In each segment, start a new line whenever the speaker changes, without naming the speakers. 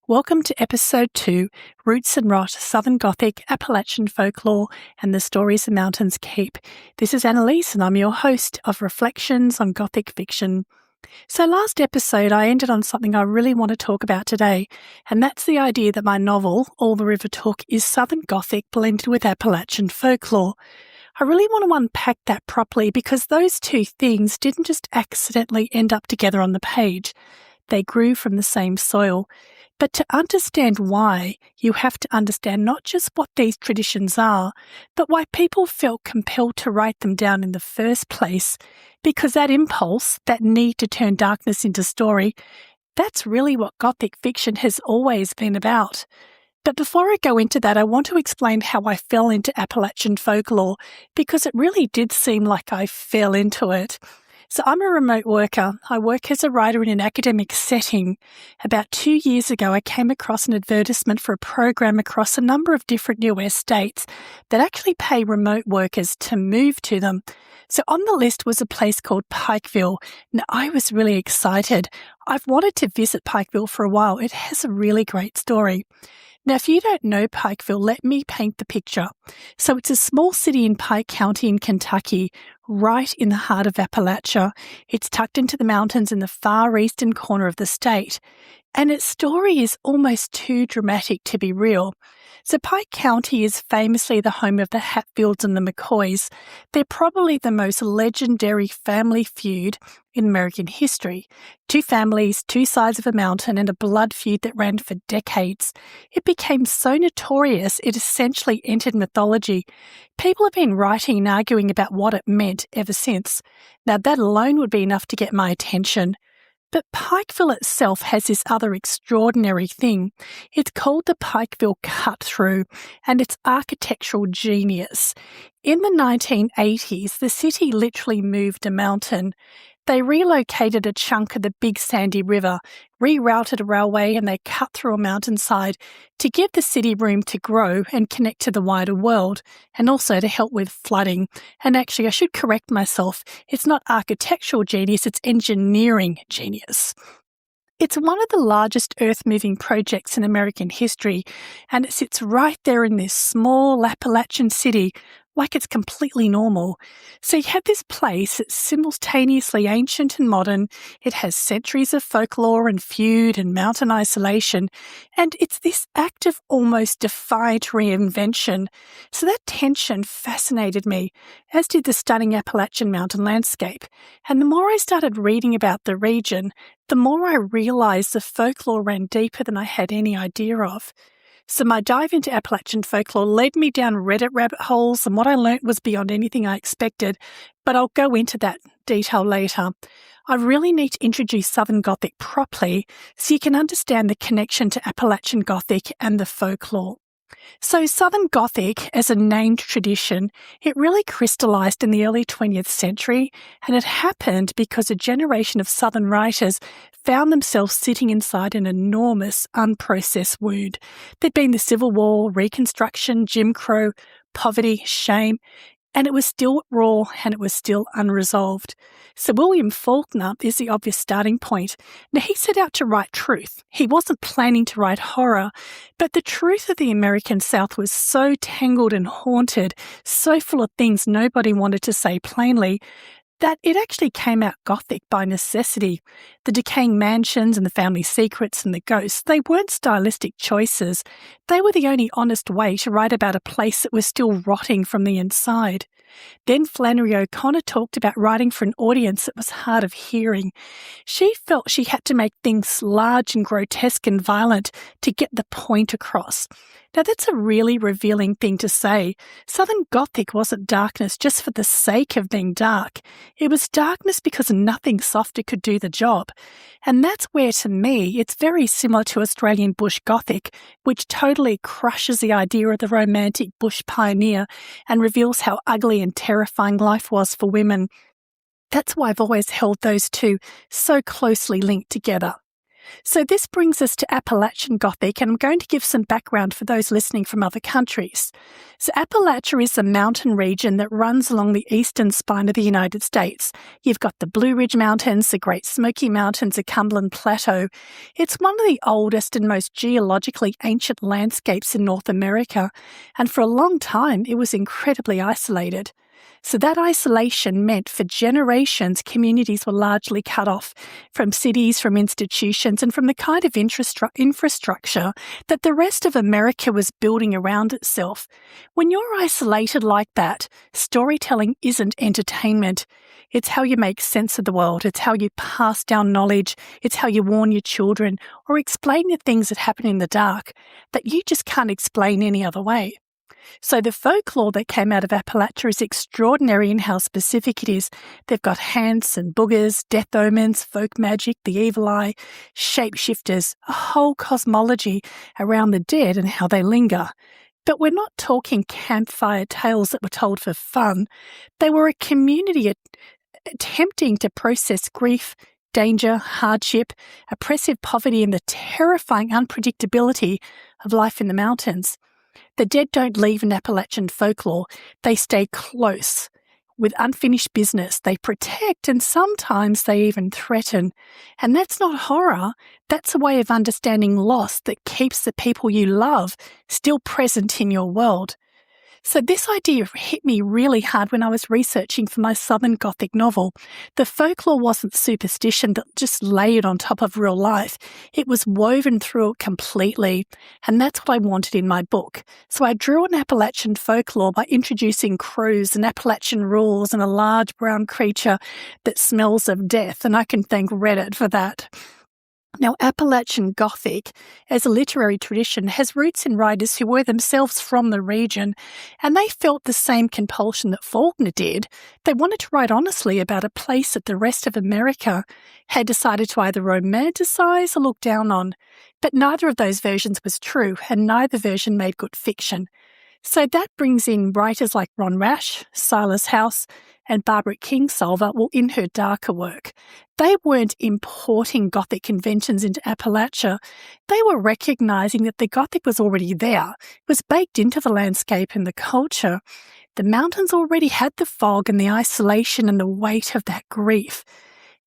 Welcome to Episode 2, Roots and Rot, Southern Gothic, Appalachian Folklore, and the Stories the Mountains Keep. This is Annalise, and I'm your host of Reflections on Gothic Fiction. So last episode, I ended on something I really want to talk about today, and that's the idea that my novel, All the River Took, is Southern Gothic blended with Appalachian folklore. I really want to unpack that properly because those two things didn't just accidentally end up together on the page. They grew from the same soil. But to understand why, you have to understand not just what these traditions are, but why people felt compelled to write them down in the first place, because that impulse, that need to turn darkness into story, that's really what Gothic fiction has always been about. But before I go into that, I want to explain how I fell into Appalachian folklore, because it really did seem like I fell into it. So I'm a remote worker. I work as a writer in an academic setting. About 2 years ago, I came across an advertisement for a program across a number of different US states that actually pay remote workers to move to them. So on the list was a place called Pikeville, and I was really excited. I've wanted to visit Pikeville for a while. It has a really great story. Now, if you don't know Pikeville, let me paint the picture. So it's a small city in Pike County in Kentucky, right in the heart of Appalachia. It's tucked into the mountains in the far eastern corner of the state. And its story is almost too dramatic to be real. So Pike County is famously the home of the Hatfields and the McCoys. They're probably the most legendary family feud in American history. Two families, two sides of a mountain, and a blood feud that ran for decades. It became so notorious it essentially entered mythology. People have been writing and arguing about what it meant ever since. Now that alone would be enough to get my attention. But Pikeville itself has this other extraordinary thing. It's called the Pikeville Cut-Through, and it's architectural genius. In the 1980s, the city literally moved a mountain. They relocated a chunk of the Big Sandy River, rerouted a railway, and they cut through a mountainside to give the city room to grow and connect to the wider world, and also to help with flooding. And actually, I should correct myself. It's not architectural genius, it's engineering genius. It's one of the largest earth-moving projects in American history, and it sits right there in this small Appalachian city, like it's completely normal. So you have this place that's simultaneously ancient and modern. It has centuries of folklore and feud and mountain isolation, and it's this act of almost defiant reinvention. So that tension fascinated me, as did the stunning Appalachian mountain landscape. And the more I started reading about the region, the more I realised the folklore ran deeper than I had any idea of. So my dive into Appalachian folklore led me down Reddit rabbit holes, and what I learnt was beyond anything I expected, but I'll go into that detail later. I really need to introduce Southern Gothic properly so you can understand the connection to Appalachian Gothic and the folklore. So Southern Gothic, as a named tradition, it really crystallised in the early 20th century, and it happened because a generation of Southern writers found themselves sitting inside an enormous, unprocessed wound. There'd been the Civil War, Reconstruction, Jim Crow, poverty, shame, and it was still raw and it was still unresolved. So William Faulkner is the obvious starting point. Now, he set out to write truth. He wasn't planning to write horror, but the truth of the American South was so tangled and haunted, so full of things nobody wanted to say plainly, that it actually came out Gothic by necessity. The decaying mansions and the family secrets and the ghosts, they weren't stylistic choices. They were the only honest way to write about a place that was still rotting from the inside. Then Flannery O'Connor talked about writing for an audience that was hard of hearing. She felt she had to make things large and grotesque and violent to get the point across. Now, that's a really revealing thing to say. Southern Gothic wasn't darkness just for the sake of being dark. It was darkness because nothing softer could do the job. And that's where, to me, it's very similar to Australian bush Gothic, which totally crushes the idea of the romantic bush pioneer and reveals how ugly and terrifying life was for women. That's why I've always held those two so closely linked together. So this brings us to Appalachian Gothic, and I'm going to give some background for those listening from other countries. So Appalachia is a mountain region that runs along the eastern spine of the United States. You've got the Blue Ridge Mountains, the Great Smoky Mountains, the Cumberland Plateau. It's one of the oldest and most geologically ancient landscapes in North America, and for a long time it was incredibly isolated. So that isolation meant for generations communities were largely cut off from cities, from institutions, and from the kind of infrastructure that the rest of America was building around itself. When you're isolated like that, storytelling isn't entertainment. It's how you make sense of the world. It's how you pass down knowledge. It's how you warn your children or explain the things that happen in the dark that you just can't explain any other way. So the folklore that came out of Appalachia is extraordinary in how specific it is. They've got hants and boogers, death omens, folk magic, the evil eye, shapeshifters, a whole cosmology around the dead and how they linger. But we're not talking campfire tales that were told for fun. They were a community attempting to process grief, danger, hardship, oppressive poverty, and the terrifying unpredictability of life in the mountains. The dead don't leave in Appalachian folklore. They stay close. With unfinished business, they protect and sometimes they even threaten. And that's not horror. That's a way of understanding loss that keeps the people you love still present in your world. So this idea hit me really hard when I was researching for my Southern Gothic novel. The folklore wasn't superstition that just layered on top of real life. It was woven through it completely, and that's what I wanted in my book. So I drew on Appalachian folklore by introducing crows and Appalachian rules and a large brown creature that smells of death, and I can thank Reddit for that. Now, Appalachian Gothic, as a literary tradition, has roots in writers who were themselves from the region, and they felt the same compulsion that Faulkner did. They wanted to write honestly about a place that the rest of America had decided to either romanticize or look down on. But neither of those versions was true, and neither version made good fiction. So that brings in writers like Ron Rash, Silas House, and Barbara Kingsolver, in her darker work. They weren't importing Gothic conventions into Appalachia. They were recognising that the Gothic was already there. It was baked into the landscape and the culture. The mountains already had the fog and the isolation and the weight of that grief.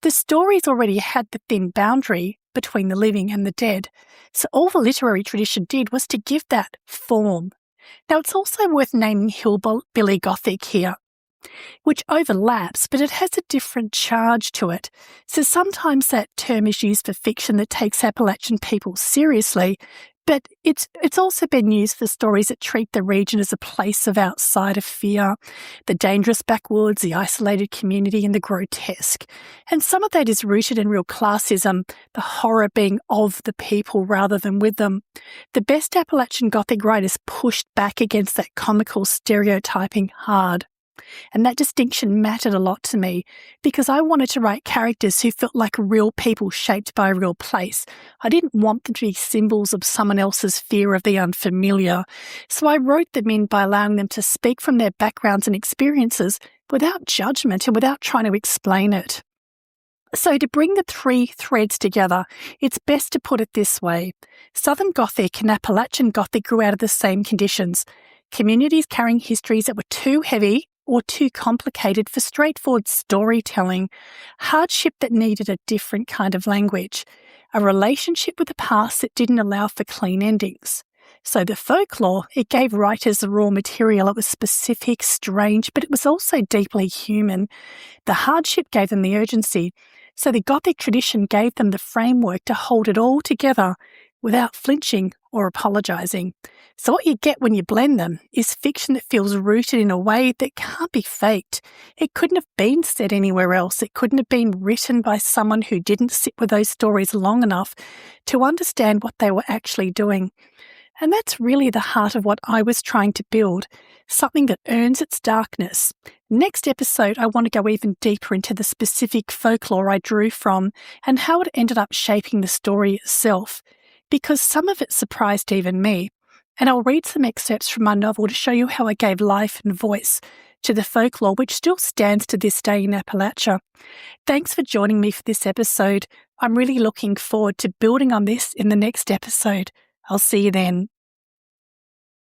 The stories already had the thin boundary between the living and the dead. So all the literary tradition did was to give that form. Now, it's also worth naming Hillbilly Gothic here, which overlaps, but it has a different charge to it. So sometimes that term is used for fiction that takes Appalachian people seriously, but it's also been used for stories that treat the region as a place of outsider fear, the dangerous backwoods, the isolated community, and the grotesque. And some of that is rooted in real classism, the horror being of the people rather than with them. The best Appalachian Gothic writers pushed back against that comical stereotyping hard. And that distinction mattered a lot to me because I wanted to write characters who felt like real people shaped by a real place. I didn't want them to be symbols of someone else's fear of the unfamiliar. So I wrote them in by allowing them to speak from their backgrounds and experiences without judgment and without trying to explain it. So to bring the three threads together, it's best to put it this way. Southern Gothic and Appalachian Gothic grew out of the same conditions. Communities carrying histories that were too heavy or too complicated for straightforward storytelling, hardship that needed a different kind of language, a relationship with the past that didn't allow for clean endings. So the folklore, it gave writers the raw material. It was specific, strange, but it was also deeply human. The hardship gave them the urgency. So the Gothic tradition gave them the framework to hold it all together without flinching or apologising. So what you get when you blend them is fiction that feels rooted in a way that can't be faked. It couldn't have been said anywhere else. It couldn't have been written by someone who didn't sit with those stories long enough to understand what they were actually doing. And that's really the heart of what I was trying to build, something that earns its darkness. Next episode, I want to go even deeper into the specific folklore I drew from and how it ended up shaping the story itself, because some of it surprised even me. And I'll read some excerpts from my novel to show you how I gave life and voice to the folklore which still stands to this day in Appalachia. Thanks for joining me for this episode. I'm really looking forward to building on this in the next episode. I'll see you then.